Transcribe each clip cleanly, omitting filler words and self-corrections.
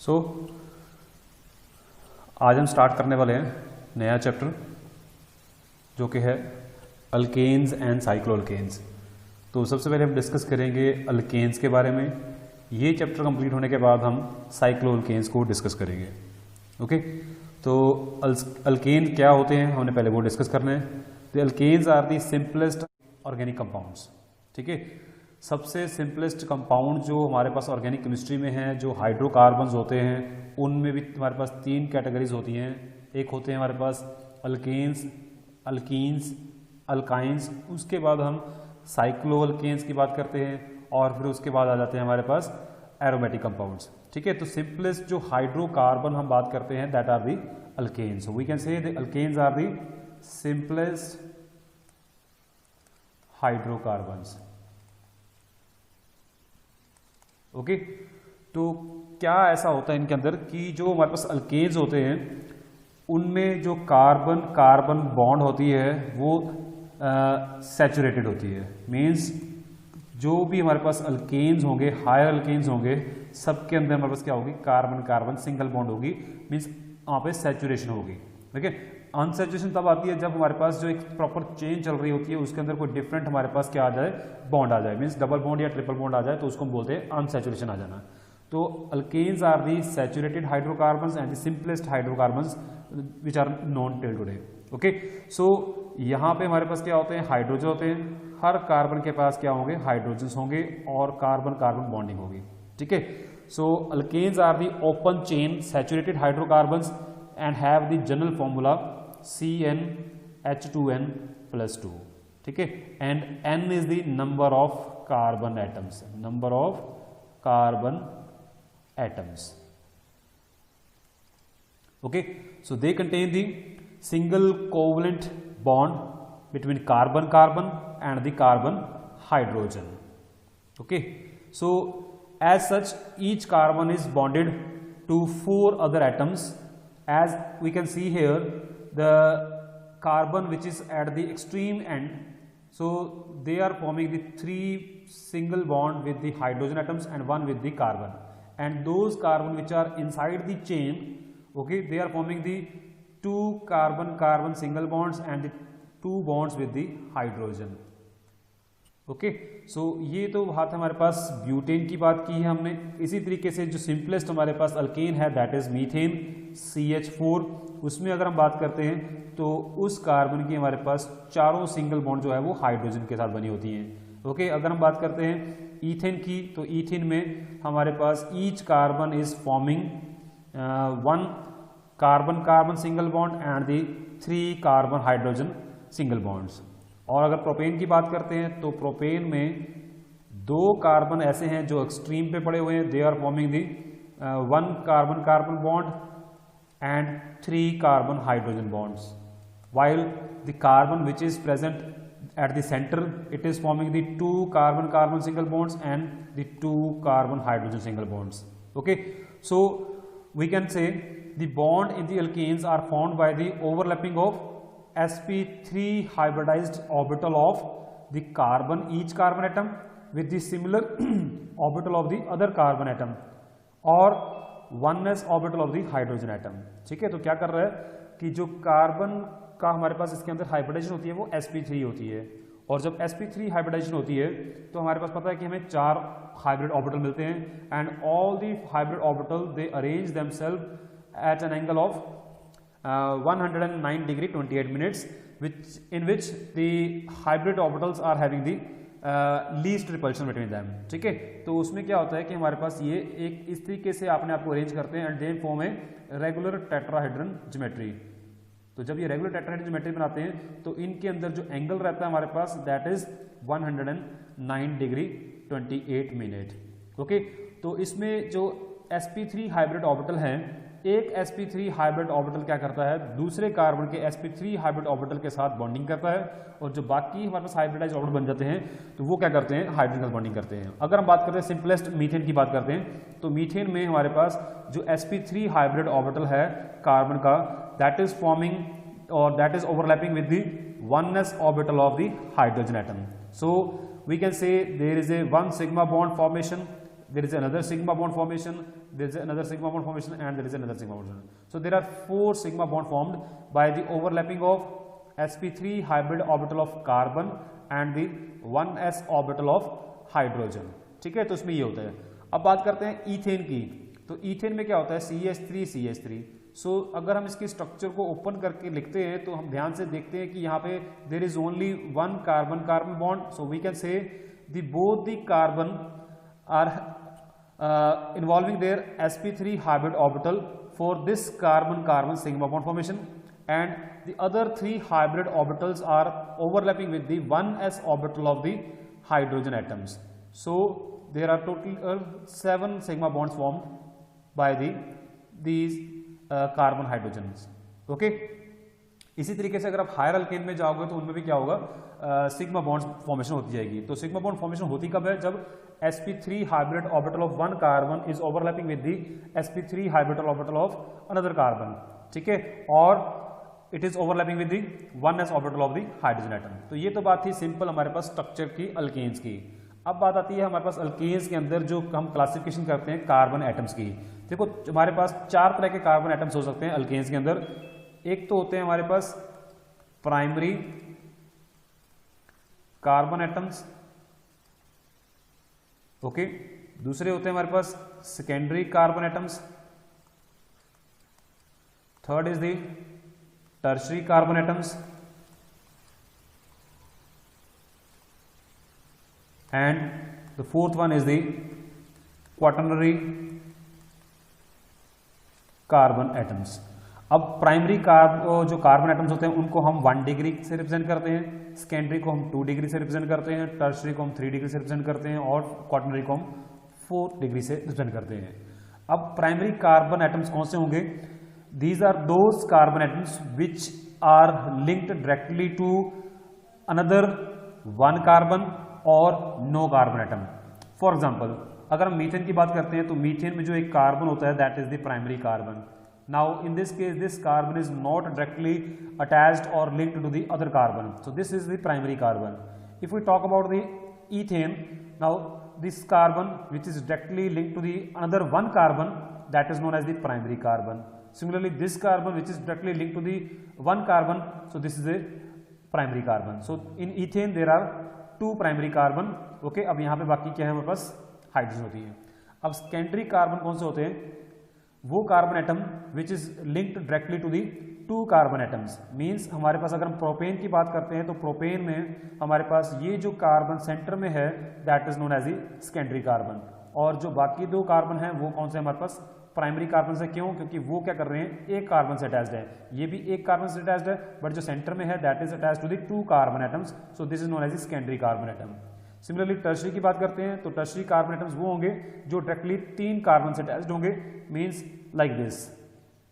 सो आज हम स्टार्ट करने वाले हैं नया चैप्टर जो कि है अल्केन्स एंड साइक्लोअल्केन्स। तो सबसे पहले हम डिस्कस करेंगे अल्केन्स के बारे में। ये चैप्टर कंप्लीट होने के बाद हम साइक्लोअल्केन्स को डिस्कस करेंगे। ओके, तो अल्केन क्या होते हैं हमने पहले वो डिस्कस करना है। The alkanes are the simplest organic compounds. ठीक है, सबसे सिंपलेस्ट कंपाउंड जो हमारे पास ऑर्गेनिक केमिस्ट्री में है, जो हाइड्रोकार्बन्स होते हैं, उनमें भी हमारे पास तीन कैटेगरीज होती हैं। एक होते हैं हमारे पास अल्केन्स, अल्कीन्स, अल्काइंस। उसके बाद हम साइक्लोअल्केन्स की बात करते हैं और फिर उसके बाद आ जाते हैं हमारे पास एरोमेटिक कंपाउंड्स। ठीक है, तो सिंपलेस्ट जो हाइड्रोकार्बन हम बात करते हैं that are the alkanes. We can say the alkanes are the simplest hydrocarbons. Okay, तो क्या ऐसा होता है इनके अंदर कि जो हमारे पास अल्केन्स होते हैं उनमें जो कार्बन कार्बन बॉन्ड होती है वो सैचुरेटेड होती है। मीन्स जो भी हमारे पास अल्केन्स होंगे, हायर अल्केन्स होंगे, सबके अंदर हमारे पास क्या होगी, कार्बन कार्बन सिंगल बॉन्ड होगी। मीन्स वहाँ पे सैचुरेशन होगी। ठीक है, अनसैचुरेशन तब आती है जब हमारे पास जो एक प्रॉपर चेन चल रही होती है उसके अंदर कोई डिफरेंट हमारे पास क्या आ जाए, बॉन्ड आ जाए। मीन्स डबल बॉन्ड या ट्रिपल बॉन्ड आ जाए तो उसको हम बोलते हैं अनसैचुरेशन आ जाना। तो alkanes are the saturated hydrocarbons and the simplest hydrocarbons which are known till today. Okay, so यहाँ पे हमारे पास क्या होते हैं, हाइड्रोजन होते हैं। हर कार्बन के पास क्या होंगे, हाइड्रोजन्स होंगे और कार्बन कार्बन बॉन्डिंग होगी। ठीक है, so alkanes are the open chain saturated hydrocarbons and have the general formula CnH2n+2। ठीक है, and N is the number of carbon atoms, number of carbon atoms. Okay, so they contain the single covalent bond between carbon carbon and the carbon hydrogen. Okay, so as such each carbon is bonded to 4 other atoms. As we can see here, the carbon which is at the extreme end, so they are forming the 3 single bond with the hydrogen atoms and 1 with the carbon, and those carbon which are inside the chain, okay, they are forming the 2 carbon carbon single bonds and the 2 bonds with the hydrogen. Okay, so ये तो बात हमारे पास butane की बात की है हमने। इसी तरीके से जो सिंपलेस्ट हमारे पास अल्केन है दैट इज मीथेन, CH4। उसमें अगर हम बात करते हैं तो उस कार्बन की हमारे पास चारों सिंगल बॉन्ड जो है वो हाइड्रोजन के साथ बनी होती हैं। ओके, अगर हम बात करते हैं ईथेन की तो ईथेन में हमारे पास each carbon is forming 1 carbon carbon single bond and the 3 carbon hydrogen single bonds. और अगर प्रोपेन की बात करते हैं तो प्रोपेन में 2 कार्बन ऐसे हैं जो एक्सट्रीम पे पड़े हुए हैं, they are forming the 1 carbon carbon bond and 3 carbon hydrogen bonds, while the carbon which is present at the center it is forming the 2 carbon carbon single bonds and the 2 carbon hydrogen single bonds. Okay, so we can say the bond in the alkenes are formed by the overlapping of sp3 hybridized orbital of the carbon, each carbon atom with the similar orbital of the other carbon atom or 1s orbital of the hydrogen atom. ठीक है, तो क्या कर रहा है कि जो carbon का हमारे पास इसके अंदर हाइब्रिडाइजेशन होती है वो sp3 होती है, और जब sp3 हाइब्रिडाइजेशन होती है तो हमारे पास पता है कि हमें 4 हाइब्रिड ऑर्बिटल मिलते हैं and all the hybrid orbital they arrange themselves at an angle of 109 degree 28 minutes, in which the hybrid orbitals are having the least repulsion between them. ठीक है, तो उसमें क्या होता है कि हमारे पास ये एक इस तरीके से अपने आप को अरेंज करते हैं and then form a regular tetrahedron geometry. तो जब ये रेगुलर टेट्राहेड्रन ज्योमेट्री बनाते हैं तो इनके अंदर जो एंगल रहता है हमारे पास that is 109 degree 28 minute. Okay, तो इसमें जो sp3 हाइब्रिड ऑर्बिटल हैं, एक sp3 हाइब्रिड ऑर्बिटल क्या करता है, दूसरे कार्बन के sp3 हाइब्रिड ऑर्बिटल के साथ बॉन्डिंग करता है, और जो बाकी हमारे पास हाइब्रिडाइज्ड ऑर्बिटल बन जाते हैं तो वो क्या करते हैं, हाइड्रोजन बॉन्डिंग करते हैं। अगर हम बात करते हैं सिंपलेस्ट मीथेन की बात करते हैं तो मीथेन में हमारे पास जो sp3 हाइब्रिड ऑर्बिटल है कार्बन का दैट इज फॉर्मिंग और that is overlapping with the 1s orbital of the hydrogen atom. So we can say there is a 1 sigma bond formation, there is another sigma bond formation, there is another sigma bond formation, and there is another sigma bond formation. So there are 4 sigma bond formed by the overlapping of sp3 hybrid orbital of carbon and the 1s orbital of hydrogen, ठीक है। तो इसमें ये होता है। अब बात करते हैं ईथेन की। तो ईथेन में क्या होता है, CH3 सो अगर हम इसकी स्ट्रक्चर को ओपन करके लिखते हैं तो हम ध्यान से देखते हैं कि यहाँ पे there is only 1 carbon carbon bond, so we can say the both the carbon are involving their sp3 hybrid orbital for this carbon carbon sigma bond formation, and the other 3 hybrid orbitals are overlapping with the 1s orbital of the hydrogen atoms. So there are total 7 sigma bonds formed by these carbon hydrogens. Okay, इसी तरीके से अगर आप higher alkane में जाओगे तो उनमें भी क्या होगा, सिग्मा बॉन्ड फॉर्मेशन होती जाएगी। तो सिग्मा बॉन्ड फॉर्मेशन होती कब है, जब sp3 hybrid orbital of 1 carbon is overlapping with the sp3 hybrid orbital of another carbon, ठीक है, और it is overlapping with the 1s orbital of the hydrogen atom. तो ये तो बात थी सिंपल हमारे पास स्ट्रक्चर की अल्केन्स की। अब बात आती है हमारे पास अल्केन्स के अंदर जो हम क्लासिफिकेशन करते हैं कार्बन एटम्स की। देखो हमारे पास 4 तरह के कार्बन एटम्स हो सकते हैं अल्केन्स के अंदर। एक तो होते हैं हमारे पास प्राइमरी कार्बन एटम्स, ओके, दूसरे होते हैं हमारे पास secondary carbon atoms, third is the tertiary carbon atoms, and the fourth one is the quaternary carbon atoms. अब प्राइमरी जो कार्बन एटम्स होते हैं उनको हम 1 डिग्री से रिप्रेजेंट करते हैं, सेकेंडरी को हम 2 डिग्री से रिप्रेजेंट करते हैं, टर्शरी को हम 3 डिग्री से रिप्रेजेंट करते हैं, और क्वाटर्नरी को हम 4 डिग्री से रिप्रेजेंट करते हैं। अब प्राइमरी कार्बन एटम्स कौन से होंगे, these are those carbon atoms which are linked directly to another 1 carbon और no carbon atom. For example अगर हम मीथेन की बात करते हैं तो मीथेन में जो एक कार्बन होता है that is the primary carbon. Now in this case this carbon is not directly attached or linked to the other carbon, so this is the primary carbon. If we talk about the ethane, now this carbon which is directly linked to the another 1 carbon, that is known as the primary carbon. Similarly this carbon which is directly linked to the 1 carbon, so this is a primary carbon. So in ethane there are 2 primary carbon, okay। अब यहाँ पे बाकी क्या है हमारे पास hydrogen होती है। अब सेकेंडरी कार्बन कौन से होते हैं, वो carbon atom which is linked directly to the 2 carbon atoms. Means हमारे पास अगर हम प्रोपेन की बात करते हैं तो प्रोपेन में हमारे पास ये जो कार्बन सेंटर में है that is known as the secondary carbon, और जो बाकी 2 कार्बन हैं वो कौन से हमारे पास प्राइमरी कार्बन से। क्यों, क्योंकि वो क्या कर रहे हैं, एक कार्बन से अटैच्ड है, ये भी एक कार्बन से अटैच्ड है, बट जो सेंटर में है that is attached to the 2 carbon atoms, so this is known as the secondary carbon atom. Similarly tertiary की बात करते हैं तो टर्शरी कार्बन एटम्स वो होंगे जो डायरेक्टली 3 कार्बन से अटैच्ड होंगे, मीन्स लाइक दिस।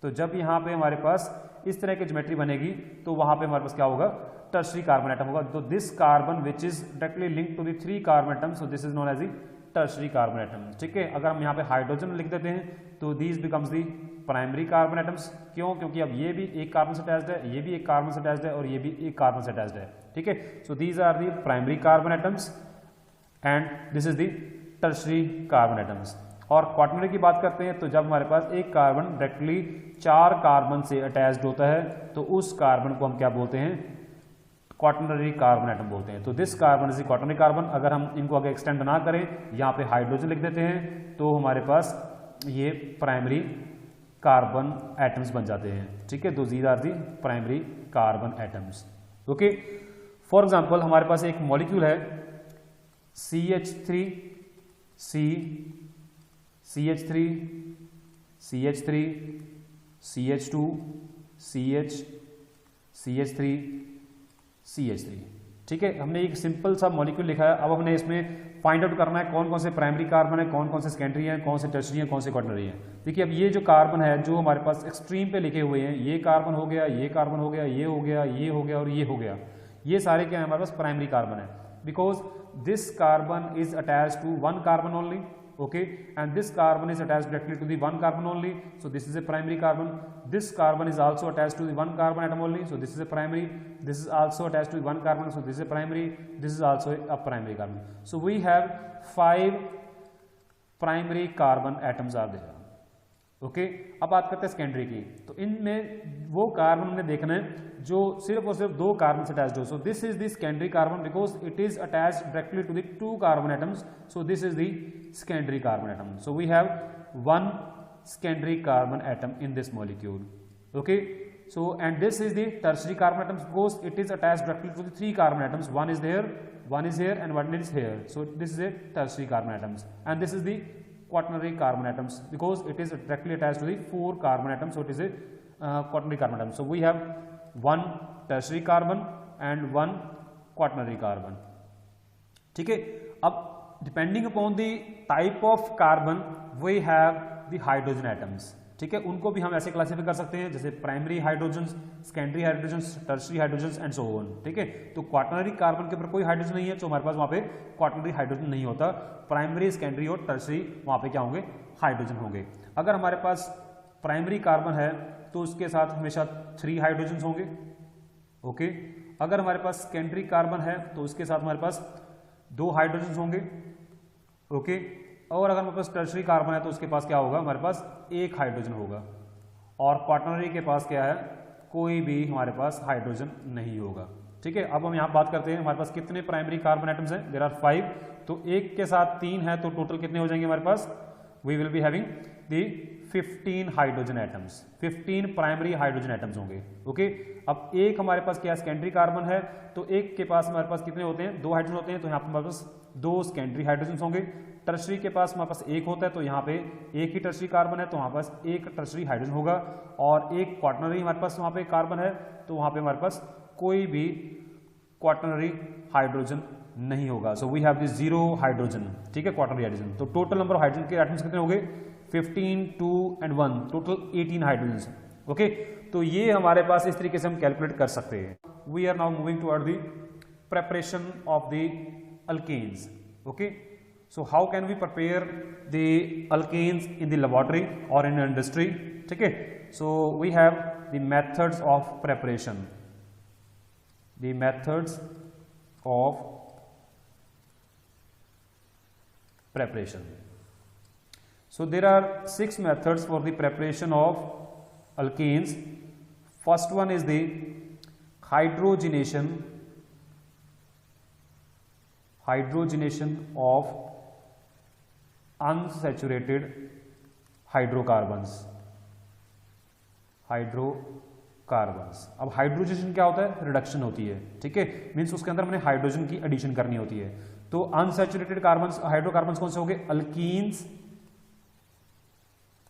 तो जब यहाँ पे हमारे पास इस तरह की ज्योमेट्री बनेगी तो वहां पे हमारे पास क्या होगा, टर्शरी कार्बन एटम होगा। तो this carbon which is directly link to the 3 carbon atom, so this is known as the tertiary carbon atom, ठीक है। अगर हम यहाँ पे हाइड्रोजन लिख देते हैं तो these becomes the primary carbon atoms. क्यों, क्योंकि अब ये भी एक कार्बन से अटैच्ड है, ये भी एक कार्बन से अटैच्ड है, और ये भी एक कार्बन से अटैच्ड है, ठीक है। So these are the primary carbon atoms and this is the tertiary carbon atoms. और क्वाटर्नरी की बात करते हैं तो जब हमारे पास एक कार्बन डायरेक्टली 4 कार्बन से अटैच्ड होता है तो उस कार्बन को हम क्या बोलते हैं, क्वाटर्नरी कार्बन एटम बोलते हैं। तो this carbon is quaternary carbon. अगर हम इनको आगे एक्सटेंड ना करें, यहाँ पे हाइड्रोजन लिख देते हैं, तो हमारे पास ये प्राइमरी कार्बन एटम्स बन जाते हैं, ठीक है। तो these are the primary carbon atoms, okay. For example हमारे पास एक मॉलिक्यूल है CH3 CH3 CH3 CH2 CH CH3 CH3, ठीक है। हमने एक सिंपल सा मॉलिक्यूल लिखा है। अब हमने इसमें फाइंड आउट करना है कौन कौन से प्राइमरी कार्बन है, कौन कौन से सेकेंडरी है, कौन से टर्शरी है, कौन से क्वाटर्नरी है। देखिए अब ये जो कार्बन है जो हमारे पास एक्सट्रीम पे लिखे हुए हैं, ये कार्बन हो गया, ये कार्बन हो गया, ये हो गया, ये हो गया और ये हो गया, ये सारे क्या है हमारे पास प्राइमरी कार्बन है, because this carbon is attached to 1 carbon only, okay, and this carbon is attached directly to the 1 carbon only, so this is a primary carbon. This carbon is also attached to the 1 carbon atom only, so this is a primary. This is also attached to the 1 carbon, so this is a primary. This is also a primary carbon. So we have 5 primary carbon atoms are there, okay अब बात करते हैं secondary की। तो इनमें वो carbon हमने देखना है जो सिर्फ और सिर्फ 2 कार्बन से अटैच्ड हो। So this is the secondary carbon because it is attached directly to the 2 carbon atoms, so this is the secondary carbon atom. So we have 1 secondary carbon atom in this molecule. Okay, so and this is the tertiary carbon atoms because it is attached directly to the 3 carbon atoms. One is there, one is here, and one is here. So this is a tertiary carbon atoms, and this is the quaternary carbon atoms because it is directly attached to the 4 carbon atoms. So it is a quaternary carbon atom. So we have 1 tertiary carbon and 1 quaternary carbon. ठीक है, अब depending upon the type of carbon we have the hydrogen atoms. ठीक है, उनको भी हम ऐसे classify कर सकते हैं जैसे primary hydrogens, secondary hydrogens, tertiary hydrogens and so on. ठीक है, तो क्वाटरनरी कार्बन के ऊपर कोई हाइड्रोजन नहीं है तो हमारे पास वहां पे क्वाटरनरी हाइड्रोजन नहीं होता। प्राइमरी, सेकेंडरी और टर्शियरी वहां पे क्या होंगे, हाइड्रोजन होंगे। अगर हमारे पास प्राइमरी कार्बन है तो उसके साथ हमेशा 3 हाइड्रोजन होंगे। ओके, अगर हमारे पास सेकेंडरी कार्बन है तो उसके साथ हमारे पास 2 हाइड्रोजन होंगे। ओके, और अगर हमारे पास टर्शियरी कार्बन है तो उसके पास क्या होगा, हमारे पास 1 हाइड्रोजन होगा। और क्वाटरनरी के पास क्या है, कोई भी हमारे पास हाइड्रोजन नहीं होगा। ठीक है, अब हम यहाँ बात करते हैं हमारे पास कितने प्राइमरी कार्बन एटम्स हैं, देयर आर 5। तो एक के साथ 3 है तो टोटल कितने हो जाएंगे हमारे पास, we will be having the 15 hydrogen atoms, 15 primary hydrogen atoms होंगे। ओके, अब एक हमारे पास क्या सेकेंडरी कार्बन है तो एक के पास हमारे पास कितने होते हैं, 2 हाइड्रोजन होते हैं, तो यहाँ पर हमारे पास 2 सेकेंडरी हाइड्रोजन होंगे। टर्शियरी के पास हमारे पास 1 होता है तो यहाँ पे 1 ही टर्शियरी कार्बन है तो हमारे पास 1 टर्शियरी हाइड्रोजन होगा। और एक क्वाटरनरी हमारे पास वहाँ पे कार्बन है तो वहाँ पे हमारे पास कोई भी क्वाटरनरी हाइड्रोजन नहीं होगा। So we have this 0 hydrogen. ठीक है, क्वाटरनरी हाइड्रोजन। तो टोटल नंबर ऑफ हाइड्रोजन के एटम्स कितने हो गए, 15, 2 एंड 1, टोटल 18 हाइड्रोजन। ओके, तो ये हमारे पास इस तरीके से हम कैलकुलेट कर सकते हैं। We are now moving toward the preparation of the alkanes. Okay, so how can we prepare the alkanes in the laboratory or in industry? ठीक है, so we have the methods of preparation, the methods of preparation. So there are 6 methods for the preparation of alkanes. First one is the hydrogenation of unsaturated hydrocarbons। अब hydrogen क्या होता है, reduction होती है। ठीक है, मींस उसके अंदर हमने हाइड्रोजन की एडिशन करनी होती है। तो अनसैचुरेटेड कार्बन्स, हाइड्रोकार्बन्स कौन से होंगे, अल्कीन्स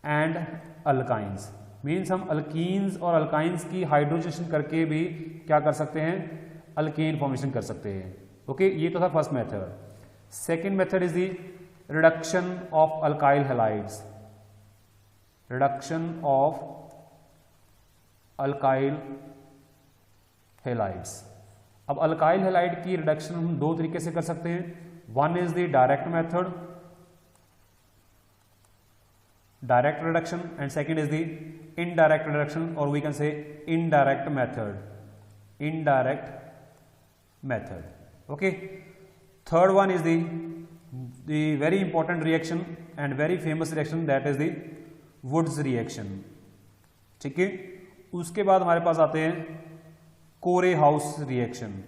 एंड अल्काइंस। मींस हम अल्कीन्स और अल्काइंस की हाइड्रोजेशन करके भी क्या कर सकते हैं, अल्केन फॉर्मेशन कर सकते हैं। ओके, ये तो था first method. Second method is the reduction of alkyl halides, reduction of alkyl halides। अब alkyl halide की रिडक्शन हम 2 तरीके से कर सकते हैं। One is the direct method, direct reduction, and second is the indirect reduction, और we can say indirect method. Okay, third one is the very important reaction and very famous reaction, that is the Woods reaction। ठीक है, उसके बाद हमारे पास आते हैं कोरे हाउस रिएक्शन।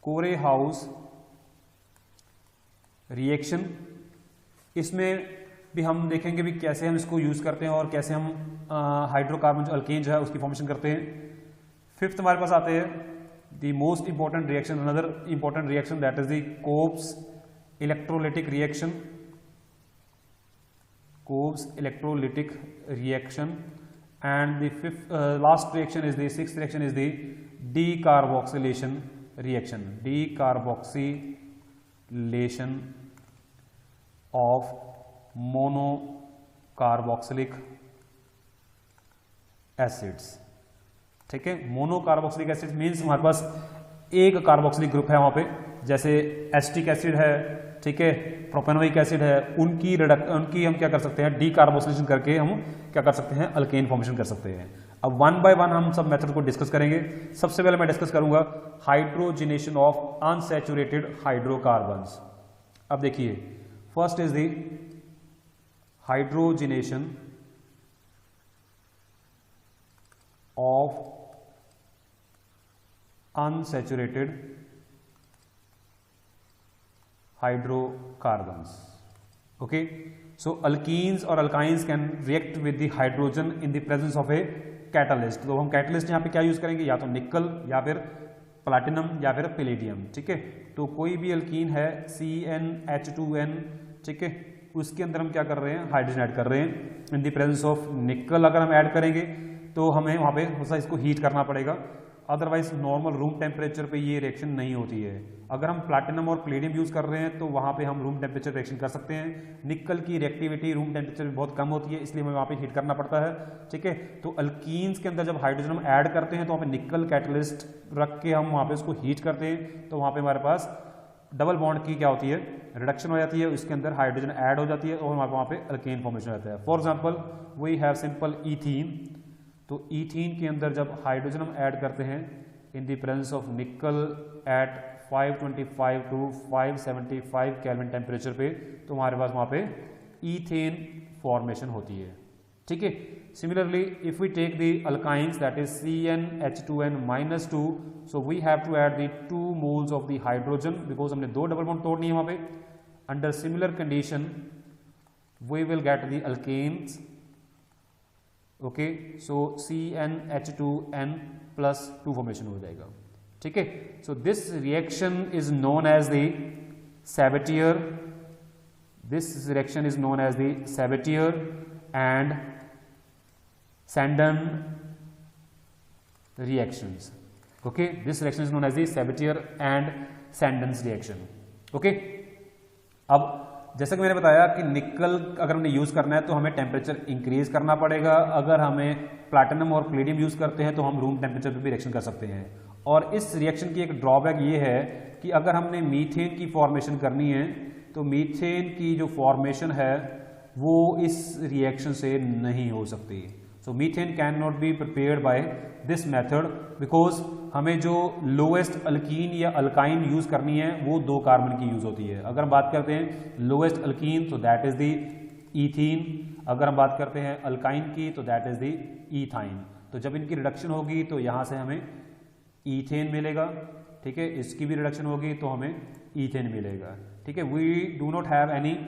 कोरे हाउस रिएक्शन, इसमें भी हम देखेंगे भी कैसे हम इसको यूज करते हैं और कैसे हम हाइड्रोकार्बन जो अल्केन जो है उसकी फॉर्मेशन करते हैं। फिफ्थ हमारे पास आते हैं the most important reaction, another important reaction, that is the Kolbe's electrolytic reaction, Cobb's electrolytic reaction, and the last reaction is the sixth reaction is the decarboxylation reaction, decarboxylation of monocarboxylic acids। ठीक है, monocarboxylic acid means हमारे पास एक carboxylic group है वहां पे, जैसे acetic acid है, ठीक है, प्रोपेनोइक एसिड है, उनकी हम क्या कर सकते हैं, डीकार्बोक्सिलेशन करके हम क्या कर सकते हैं, अल्केन फॉर्मेशन कर सकते हैं। अब 1 बाय 1 हम सब मेथड को डिस्कस करेंगे। सबसे पहले मैं डिस्कस करूंगा हाइड्रोजिनेशन ऑफ अनसैचुरेटेड हाइड्रोकार्बन्स। अब देखिए, first is the hydrogenation of unsaturated hydrocarbons. Okay, so alkenes और alkynes can react with the hydrogen in the presence of a catalyst. तो हम catalyst यहाँ पे क्या यूज करेंगे, या तो निकल या फिर प्लैटिनम या फिर पैलेडियम. ठीक है, तो कोई भी अल्कीन है CnH2n, ठीक है, उसके अंदर हम क्या कर रहे हैं, हाइड्रोजन ऐड कर रहे हैं. इन द प्रेजेंस ऑफ निकल अगर हम ऐड करेंगे तो हमें वहाँ पे थोड़ा सा इसको हीट करना पड़ेगा, अदरवाइज नॉर्मल रूम टेम्परेचर पे ये रिएक्शन नहीं होती है. अगर हम प्लैटिनम और प्लेडियम यूज कर रहे हैं तो वहाँ पे हम रूम टेम्परेचर रिएक्शन कर सकते हैं. निकल की रिएक्टिविटी रूम टेम्परेचर में बहुत कम होती है, इसलिए हमें वहाँ पे हीट करना पड़ता है. ठीक है, तो अल्कीन्स के अंदर जब हाइड्रोजन हम ऐड करते हैं तो वहाँ पे निकल कैटलिस्ट रख के हम वहाँ पे उसको हीट करते हैं, तो वहाँ पे हमारे पास डबल बॉन्ड की क्या होती है, रिडक्शन हो जाती है, उसके अंदर हाइड्रोजन ऐड हो जाती है और हमारे वहाँ पे अल्केन फॉर्मेशन रहता है. For example we have simple ethene. तो ईथीन के अंदर जब हाइड्रोजन हम ऐड करते हैं in the presence of nickel at 525 to 575 kelvin temperature पे, तो हमारे पास वहाँ पे ईथेन फॉर्मेशन होती है. ठीक है, similarly if we take the alkynes that is CnH2n-2, so we have to add the 2 moles of the hydrogen because हमने 2 डबल बॉन्ड तोड़नी है वहाँ पे. Under similar condition we will get the alkanes. Okay, so CnH2n+2 formation हो जाएगा. ठीक है, so this reaction is known as the Sabatier. This reaction is known as the Sabatier and Sandon reactions. Okay, this reaction is known as the Sabatier and Sandon's reaction. Okay, अब जैसा कि मैंने बताया कि निकल अगर हमने यूज करना है तो हमें टेम्परेचर इंक्रीज करना पड़ेगा. अगर हमें प्लैटिनम और प्लेडियम यूज करते हैं तो हम रूम टेम्परेचर पे भी रिएक्शन कर सकते हैं. और इस रिएक्शन की एक ड्रॉबैक ये है कि अगर हमने मीथेन की फॉर्मेशन करनी है तो मीथेन की जो फॉर्मेशन है वो इस रिएक्शन से नहीं हो सकती. So methane can not be prepared by this method because हमें जो लोएस्ट अल्कीन या अल्काइन यूज करनी है वो 2 कार्बन की यूज होती है. अगर हम बात करते हैं लोएस्ट अल्कीन तो दैट इज द ईथीन. अगर हम बात करते हैं अल्काइन की तो दैट इज द ईथाइन. तो जब इनकी रिडक्शन होगी तो यहाँ से हमें ईथेन मिलेगा. ठीक है, इसकी भी रिडक्शन होगी तो हमें ईथेन मिलेगा. ठीक है, we do not have any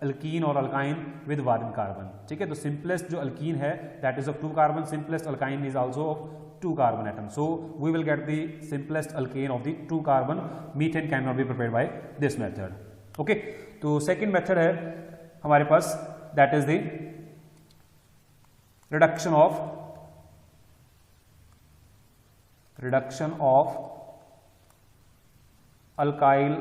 alkene or alkyne with 1 carbon. ठीक है, तो सिंपलेस्ट जो अल्कीन है that is of 2 carbon, simplest alkyne is also of 2 carbon atom. So we will get the simplest alkane of the 2 carbon. Methane can not be prepared by this method. Okay, तो second method है हमारे पास that is the reduction of alkyl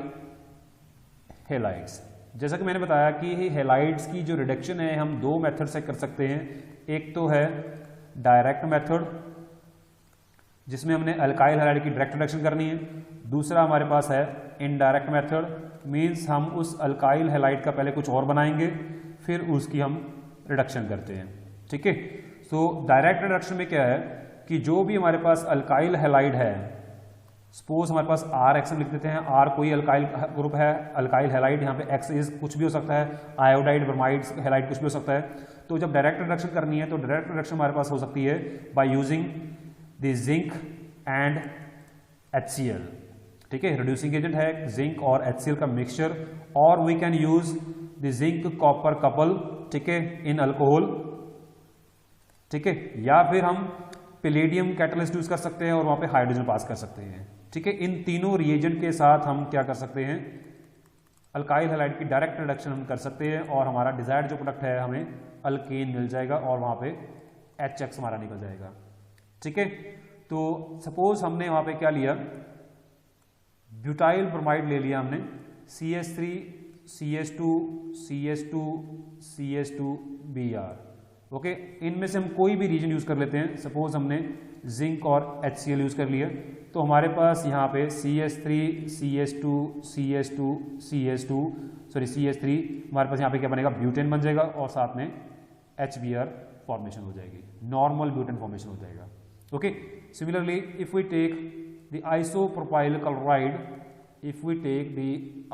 halides. जैसा कि मैंने बताया कि halides की जो रिडक्शन है हम 2 मेथड से कर सकते हैं. एक तो है डायरेक्ट मेथड जिसमें हमने अल्काइल हेलाइड की डायरेक्ट रिडक्शन करनी है. दूसरा हमारे पास है इनडायरेक्ट मेथड, मींस हम उस अल्काइल हेलाइड का पहले कुछ और बनाएंगे फिर उसकी हम रिडक्शन करते हैं. ठीक है, सो डायरेक्ट रिडक्शन में क्या है कि जो भी हमारे पास अल्काइल हेलाइड है, सपोज हमारे पास RX हम लिख देते हैं, R कोई अल्काइल ग्रुप है, अल्काइल हेलाइड, यहाँ पे X इज कुछ भी हो सकता है, आयोडाइड ब्रोमाइड हेलाइड कुछ भी हो सकता है. तो जब डायरेक्ट रिडक्शन करनी है तो डायरेक्ट रिडक्शन हमारे पास हो सकती है by using the zinc and HCl. ठीक है, रिड्यूसिंग एजेंट है जिंक और HCl का मिक्सचर, और we can use the zinc copper couple. ठीक है, इन अल्कोहल. ठीक है, या फिर हम पैलेडियम कैटलिस्ट यूज कर सकते हैं और वहां पे हाइड्रोजन पास कर सकते हैं. ठीक है, इन तीनों रिएजेंट के साथ हम क्या कर सकते हैं, अल्काइल हैलाइड की डायरेक्ट रिडक्शन हम कर सकते हैं और हमारा डिजायर्ड जो प्रोडक्ट है हमें अल्केन मिल जाएगा और वहां पे HX हमारा निकल जाएगा. ठीक है, तो सपोज हमने वहां पे क्या लिया, ब्यूटाइल ब्रोमाइड ले लिया हमने, CH3 CH2 CH2 CH2Br. Okay, इनमें से हम कोई भी रीजन यूज कर लेते हैं. सपोज हमने जिंक और HCl यूज कर लिया तो हमारे पास यहाँ पे CH3 CH2 CH2 CH2 CH3 हमारे पास यहाँ पे क्या बनेगा, ब्यूटेन बन जाएगा और साथ में HBr फॉर्मेशन हो जाएगी, नॉर्मल ब्यूटेन फॉर्मेशन हो जाएगा. Okay, similarly if we take the isopropyl chloride, if we take the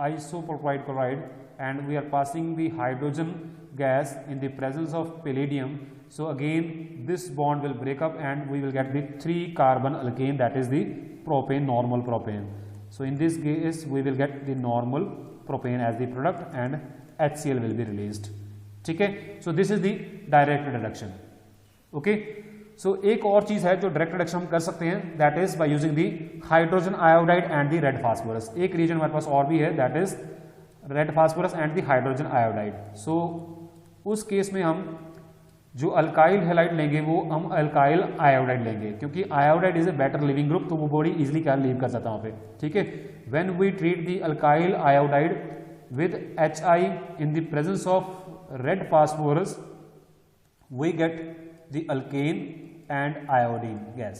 isopropyl chloride and we are passing the hydrogen gas in the presence of palladium, so again this bond will break up and we will get the 3 carbon alkane, that is the propane, normal propane. So in this case we will get the normal propane as the product and HCl will be released. ठीक है, so this is the direct reduction. Okay, so एक और चीज है जो direct reduction हम कर सकते हैं, that is by using the hydrogen iodide and the red phosphorus. एक रीजन हमारे पास और भी है, that is red phosphorus and the hydrogen iodide. So उस केस में हम जो अल्काइल हैलाइड लेंगे वो हम अल्काइल आयोडाइड लेंगे, क्योंकि iodide is a better leaving group, तो वो बॉडी इजिली क्या लीव कर सकता है वहाँ पे. ठीक है, when we treat the alkyl iodide with HI in the presence of red phosphorus we get the alkane and iodine gas.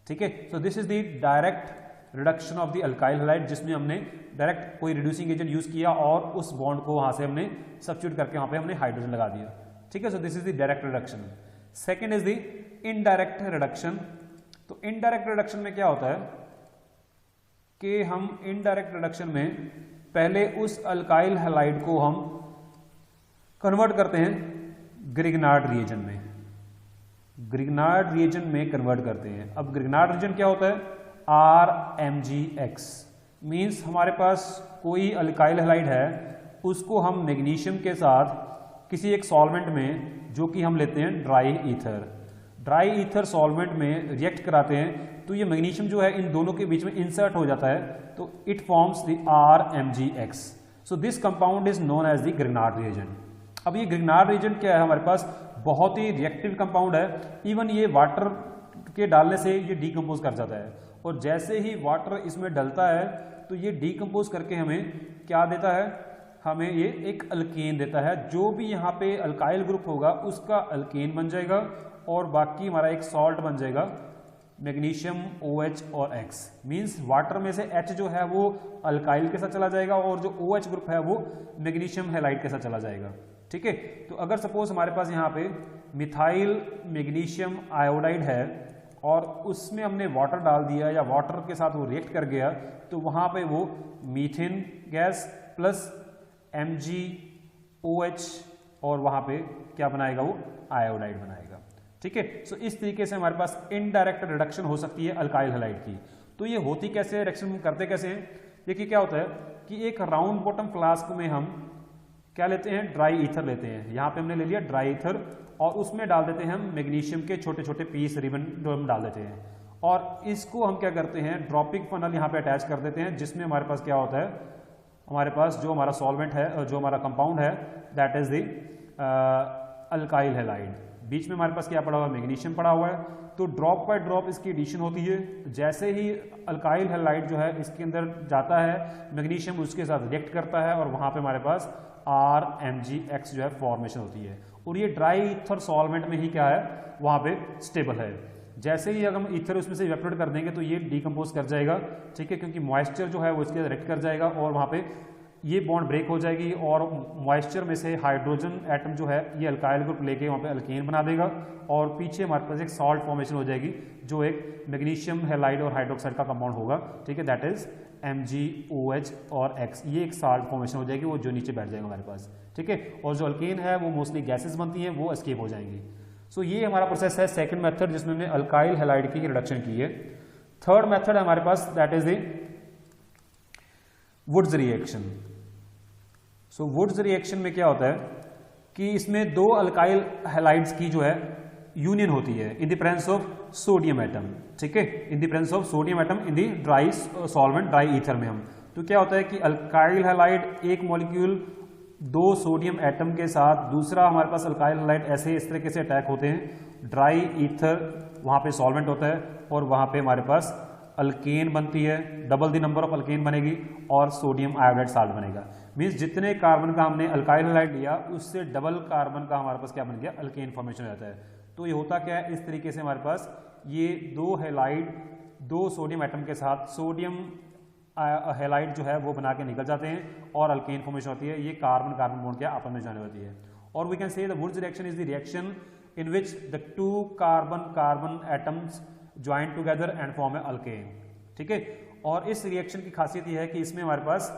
ठीक है, so this is the direct reduction of the alkyl halide, जिसमें हमने direct कोई reducing agent use किया और उस bond को वहां से हमने सब्स्टिट्यूट करके वहां पे हमने हाइड्रोजन लगा दिया. ठीक है, so this is the direct reduction. Second is the indirect reduction. तो indirect reduction में क्या होता है कि हम indirect reduction में पहले उस अल्काइल हैलाइड को हम कन्वर्ट करते हैं ग्रिग्नार्ड रिएजन में, ग्रिग्नार्ड रिएजन में कन्वर्ट करते हैं. अब ग्रिग्नार्ड रिएजन क्या होता है, RMgX मींस हमारे पास कोई अल्काइल हैलाइड है, उसको हम मैग्नीशियम के साथ किसी एक सॉल्वेंट में, जो कि हम लेते हैं dry ether, dry ether solvent में रिएक्ट कराते हैं, तो ये मैग्नीशियम जो है इन दोनों के बीच में इंसर्ट हो जाता है, तो it forms the RMgX. So this compound is known as the Grignard reagent. अब ये ग्रिग्नार्ड रिएजेंट क्या है, हमारे पास बहुत ही रिएक्टिव कंपाउंड है. इवन ये वाटर के डालने से ये डीकम्पोज कर जाता है, और जैसे ही वाटर इसमें डलता है तो ये डीकम्पोज करके हमें क्या देता है, हमें ये एक अल्केन देता है. जो भी यहाँ पे अल्काइल ग्रुप होगा उसका अल्केन बन जाएगा, और बाकी हमारा एक सॉल्ट बन जाएगा मैग्नीशियम OH और X. मींस वाटर में से H जो है वो अल्काइल के साथ चला जाएगा और जो OH ग्रुप है वो मैग्नीशियम हैलाइड के साथ चला जाएगा. ठीक है, तो अगर सपोज हमारे पास यहाँ पे मिथाइल मैग्नीशियम आयोडाइड है और उसमें हमने वाटर डाल दिया या वाटर के साथ वो रिएक्ट कर गया, तो वहाँ पे वो मीथेन गैस प्लस MgOH और वहाँ पे क्या बनाएगा, वो आयोडाइड बनाएगा. ठीक है, सो इस तरीके से हमारे पास इनडायरेक्ट रिडक्शन हो सकती है अल्काइल हैलाइड की. तो ये होती कैसे है, रिएक्शन करते कैसे हैं. देखिए क्या होता है कि एक राउंड बॉटम फ्लास्क में हम क्या लेते हैं, ड्राई ईथर लेते हैं. यहाँ पे हमने ले लिया ड्राई ईथर और उसमें डाल देते हैं हम मैग्नीशियम के छोटे छोटे पीस रिबन जो हम डाल देते हैं, और इसको हम क्या करते हैं, ड्रॉपिंग फनल यहाँ पे अटैच कर देते हैं, जिसमें हमारे पास क्या होता है, हमारे पास जो हमारा सॉल्वेंट है, जो हमारा कंपाउंड है, that is the alkyl halide. बीच में हमारे पास क्या पड़ा हुआ है, मैग्नीशियम पड़ा हुआ है. तो ड्रॉप बाय ड्रॉप इसकी एडिशन होती है. जैसे ही अल्काइल हैलाइड जो है इसके अंदर जाता है, मैग्नीशियम उसके साथ रिएक्ट करता है और वहाँ पे हमारे पास RMgX जो है फॉर्मेशन होती है. और ये ड्राई ईथर सॉल्वेंट में ही क्या है, वहाँ पे स्टेबल है. जैसे ही अगर हम ईथर उसमें से इवेपोरेट कर देंगे तो ये डीकम्पोज कर जाएगा. ठीक है, क्योंकि मॉइस्चर जो है वो इसके रिएक्ट कर जाएगा और वहाँ पे ये बॉन्ड ब्रेक हो जाएगी और मॉइस्चर में से हाइड्रोजन एटम जो है ये अल्काइल ग्रुप लेके वहाँ पे अल्केन बना देगा, और पीछे हमारे पास एक सॉल्ट फॉर्मेशन हो जाएगी जो एक मैग्नीशियम हैलाइड और हाइड्रोक्साइड का कंपाउंड होगा. ठीक है, दैट इज MgOH और X. ये एक साल्ट फॉर्मेशन हो जाएगी, वो जो नीचे बैठ जाएगा हमारे पास. ठीक है, और जो अल्केन है वो मोस्टली गैसेस बनती हैं, वो एस्केप हो जाएंगी. सो ये हमारा प्रोसेस है सेकंड मेथड, जिसमें हमने अल्काइल हैलाइड की रिडक्शन की है. थर्ड मेथड है हमारे पास, that is the Wurtz reaction. So Wurtz reaction में क्या होता है कि इसमें दो अल्काइल हैलाइड्स की जो है यूनियन होती है इन the presence of sodium atom. ठीक है, इन the presence of sodium atom in the dry solvent, dry ether में हम. तो क्या होता है कि अल्काइल हैलाइड एक मॉलिक्यूल दो सोडियम एटम के साथ, दूसरा हमारे पास अल्काइल हैलाइड ऐसे इस तरीके से अटैक होते हैं. ड्राई ईथर वहाँ पे सॉल्वेंट होता है और वहाँ पे हमारे पास अल्केन बनती है, double the number of alkane बनेगी और सोडियम आयोडाइड साल्ट बनेगा. मीन्स जितने कार्बन का हमने अल्काइल हैलाइड लिया उससे डबल कार्बन का हमारे पास क्या बन गया, अल्केन फॉर्मेशन हो जाता है. तो ये होता क्या है, इस तरीके से हमारे पास ये दो हैलाइड दो सोडियम एटम के साथ सोडियम हैलाइड जो है वो बना के निकल जाते हैं और अल्केन फॉर्मेशन होती है. ये कार्बन कार्बन बॉन्ड क्या आपस में जाने होती है. और we can say the Wurtz reaction is the reaction in which the two carbon carbon atoms join together and form a alkane. ठीक है, और इस रिएक्शन की खासियत यह है कि इसमें हमारे पास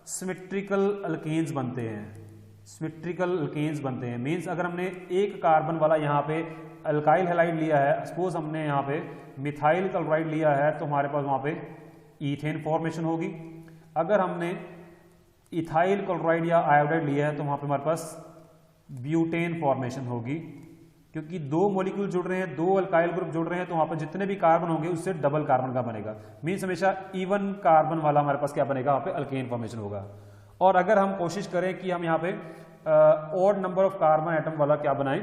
सिमेट्रिकल अल्केन्स बनते हैं. सिमेट्रिकल अल्केन्स बनते हैं। मीन्स अगर हमने एक कार्बन वाला यहाँ पे अल्काइल हैलाइड लिया है, सपोज हमने यहाँ पे मिथाइल क्लोराइड लिया है, तो हमारे पास वहाँ पे ईथेन फॉर्मेशन होगी। अगर हमने इथाइल क्लोराइड या आयोडाइड लिया है तो वहाँ पे हमारे पास ब्यूटेन फॉर्मेशन होगी, क्योंकि दो मॉलिक्यूल जुड़ रहे हैं, दो अल्काइल ग्रुप जुड़ रहे हैं, तो वहाँ पर जितने भी कार्बन होंगे उससे डबल कार्बन का बनेगा। मीन्स हमेशा इवन कार्बन वाला हमारे पास क्या बनेगा, वहाँ पे अल्केन फॉर्मेशन होगा। और अगर हम कोशिश करें कि हम यहाँ पे odd number of carbon atom वाला क्या बनाएं,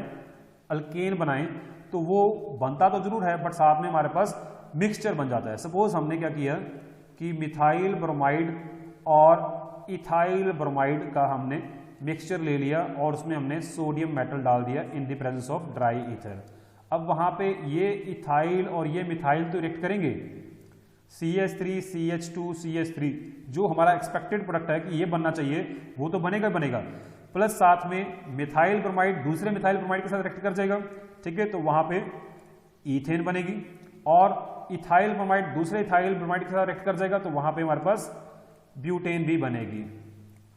अल्केन बनाएं, तो वो बनता तो जरूर है बट साथ में हमारे पास मिक्सचर बन जाता है। सपोज हमने क्या किया कि मिथाइल ब्रोमाइड और इथाइल ब्रोमाइड का हमने मिक्सचर ले लिया और उसमें हमने सोडियम मेटल डाल दिया इन the presence of dry ether. अब वहाँ पे ये इथाइल और ये मिथाइल तो रिएक्ट करेंगे, CH3 CH2 CH3 जो हमारा एक्सपेक्टेड प्रोडक्ट है कि ये बनना चाहिए वो तो बनेगा बनेगा, प्लस साथ में मिथाइल ब्रोमाइड दूसरे मिथाइल ब्रोमाइड के साथ रिएक्ट कर जाएगा, ठीक है। तो वहाँ पे ईथेन बनेगी और इथाइल ब्रोमाइड दूसरे इथाइल ब्रोमाइड के साथ रिएक्ट कर जाएगा, तो वहाँ पे हमारे पास ब्यूटेन भी बनेगी,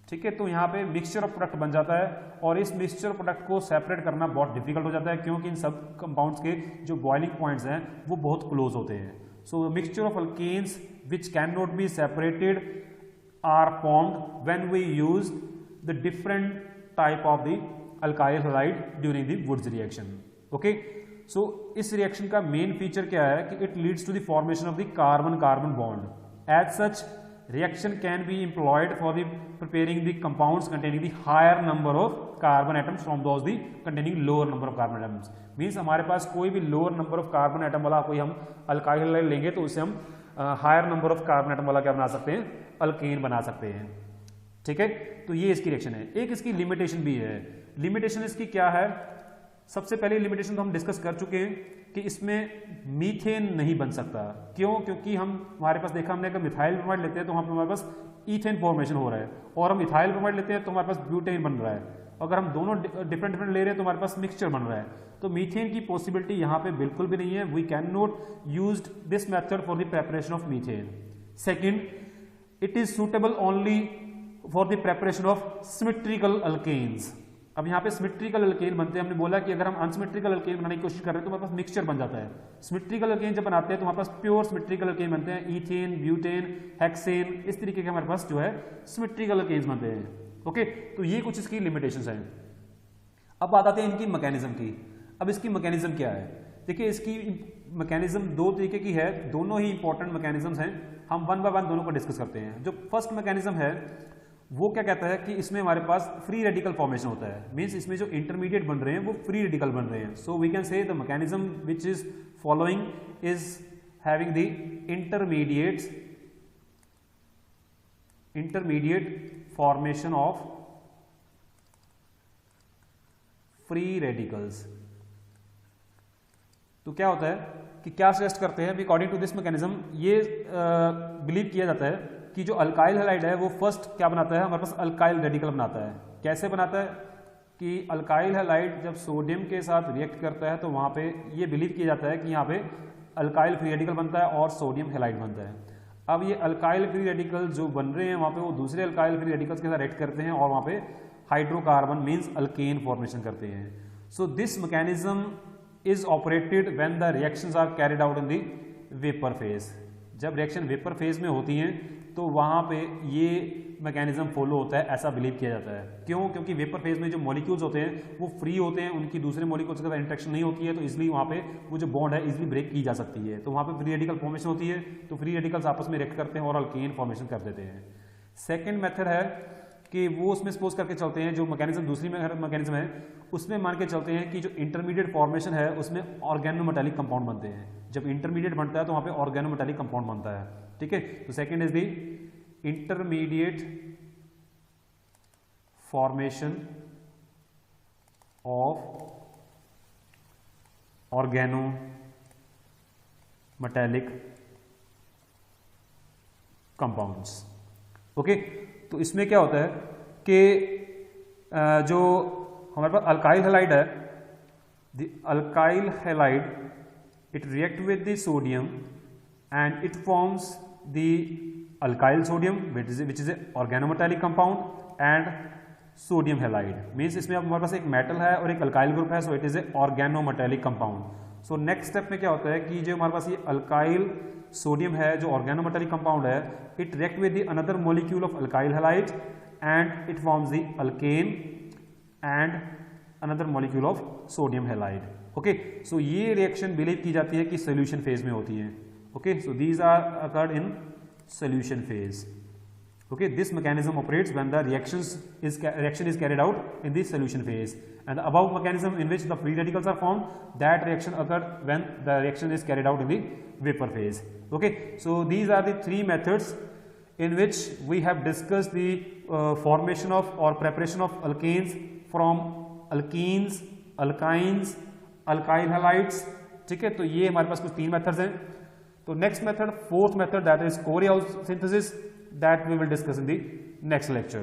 ठीक है। तो यहाँ पे मिक्सचर ऑफ प्रोडक्ट बन जाता है और इस मिक्सचर प्रोडक्ट को सेपरेट करना बहुत डिफिकल्ट हो जाता है, क्योंकि इन सब कंपाउंड्स के जो बॉइलिंग पॉइंट्स हैं वो बहुत क्लोज होते हैं। So mixture of alkanes which can not be separated are formed when we use the different type of the alkyl halide during the Wurtz reaction. Okay, so इस reaction का main feature क्या है कि it leads to the formation of the carbon carbon bond. As such reaction can be employed for the preparing the compounds containing the higher number of carbon atoms from those the containing lower number of carbon atoms। Means हमारे पास कोई भी lower number of carbon atom वाला कोई हम alkyl halide लेंगे तो उससे हम higher number of carbon atom वाला क्या बना सकते हैं, अल्केन बना सकते हैं, ठीक है। तो ये इसकी रिएक्शन है। एक इसकी लिमिटेशन भी है। लिमिटेशन इसकी क्या है, सबसे पहले लिमिटेशन तो हम डिस्कस कर चुके हैं कि इसमें मीथेन नहीं बन सकता। क्यों? क्योंकि हमारे पास देखा हमने अगर मिथाइल ब्रोमाइड लेते हैं तो वहाँ पे हमारे पास ईथेन फॉर्मेशन हो रहा है, और हम इथाइल ब्रोमाइड लेते हैं तो हमारे पास ब्यूटेन बन रहा है। अगर हम दोनों डिफरेंट डिफरेंट ले रहे हैं तो हमारे पास मिक्सचर बन रहा है। तो मीथेन की पॉसिबिलिटी यहाँ पे बिल्कुल भी नहीं है। We can not use this method for the preparation of methane. Second, it is suitable only for the preparation of symmetrical alkanes. अब यहाँ पे सिमेट्रिकल अल्केन बनते हैं। हमने बोला कि अगर हम अनसिमेट्रिकल अल्केन बनाने की कोशिश कर रहे हैं तो हमारे पास मिक्सचर बन जाता है। सिमेट्रिकल अल्केन जब बनाते हैं तो हमारे पास प्योर सिमेट्रिकल अल्केन बनते हैं, ईथेन, ब्यूटेन, हेक्सेन, इस तरीके के हमारे पास जो है सिमेट्रिकल अल्केन्स बनते हैं। ओके, तो ये कुछ इसकी लिमिटेशंस हैं। अब बात आते हैं इनकी मैकेनिज्म की। अब इसकी मैकेनिज्म क्या है? देखिए, इसकी मैकेनिज्म दो तरीके की है, दोनों ही इंपॉर्टेंट मैकेनिज्म्स हैं। हम वन बाय वन दोनों को डिस्कस करते हैं। जो फर्स्ट मैकेनिज्म है वो क्या कहता है कि इसमें हमारे पास फ्री रेडिकल फॉर्मेशन होता है। मींस इसमें जो इंटरमीडिएट बन रहे हैं वो फ्री रेडिकल बन रहे हैं। So we can say the mechanism which is following is having the intermediate formation of free radicals. तो क्या होता है कि क्या सजेस्ट करते हैं अकॉर्डिंग टू दिस मैकेनिज्म, ये बिलीव किया जाता है कि जो अल्काइल हैलाइड है वो फर्स्ट क्या बनाता है, हमारे पास अल्काइल रेडिकल बनाता है। कैसे बनाता है कि अल्काइल हैलाइड जब सोडियम के साथ रिएक्ट करता है तो वहाँ पे ये बिलीव किया जाता है कि यहाँ पे अल्काइल फ्री रेडिकल बनता है और सोडियम हैलाइड बनता है। अब ये अल्काइल फ्री रेडिकल जो बन रहे हैं वहाँ पे वो दूसरे अल्काइल फ्री रेडिकल्स के साथ रिएक्ट करते हैं और वहाँ पे हाइड्रोकार्बन मीन्स अल्केन फॉर्मेशन करते हैं। So this mechanism is operated when the reactions are carried out in the vapour phase. जब रिएक्शन वेपर फेज में होती हैं तो वहाँ पे ये मैकेनिज्म फॉलो होता है, ऐसा बिलीव किया जाता है। क्यों? क्योंकि वेपर फेज में जो मॉलिक्यूल्स होते हैं वो फ्री होते हैं, उनकी दूसरे मॉलिक्यूल्स के साथ इंटरेक्शन नहीं होती है, तो इसलिए वहाँ पे वो जो बॉन्ड है इजिली ब्रेक की जा सकती है। तो वहाँ पे फ्री रेडिकल फॉर्मेशन होती है, तो फ्री रेडिकल्स आपस में रिएक्ट करते हैं और अल्केन फॉर्मेशन कर देते हैं। सेकेंड मेथड है कि वो उसमें सपोज करके चलते हैं, जो मैकेनिज्म दूसरी मैकेनिज्म है उसमें मान के चलते हैं कि जो इंटरमीडिएट फॉर्मेशन है उसमें ऑर्गेनोमेटालिक कंपाउंड बनते हैं। जब इंटरमीडिएट बनता है तो वहाँ पे ऑर्गेनोमेटालिक कंपाउंड बनता है, ठीक है। तो second is the intermediate formation of organometallic compounds. Okay, तो इसमें क्या होता है कि जो हमारे पास अल्काइल हैलाइड है, the alkyl halide it react with the sodium and it forms the alkyl sodium which is a organometallic compound, and sodium halide, means इसमें अब हमारे पास एक मेटल है और एक अल्काइल ग्रुप है, so it is a organometallic compound. So next step में क्या होता है कि जो हमारे पास ये अल्काइल सोडियम है जो ऑर्गेनोमेटेलिक कंपाउंड है, it react with the another molecule of alkyl halide and it forms the alkane and another molecule of sodium halide. Okay, so ये रिएक्शन बिलीव की जाती है कि सोल्यूशन फेज में होती है। Okay, so these are occurred in solution phase. Okay, this mechanism operates when the reaction is carried out in the solution phase, and the above mechanism in which the free radicals are formed, that reaction occurs when the reaction is carried out in the vapor phase. Okay, so these are the three methods in which we have discussed the formation of or preparation of alkanes from alkenes, alkynes, alkyl halides. ठीक है, तो ये हमारे पास कुछ तीन methods हैं। तो next method, fourth method, that is Corey House synthesis, that we will discuss in the next lecture.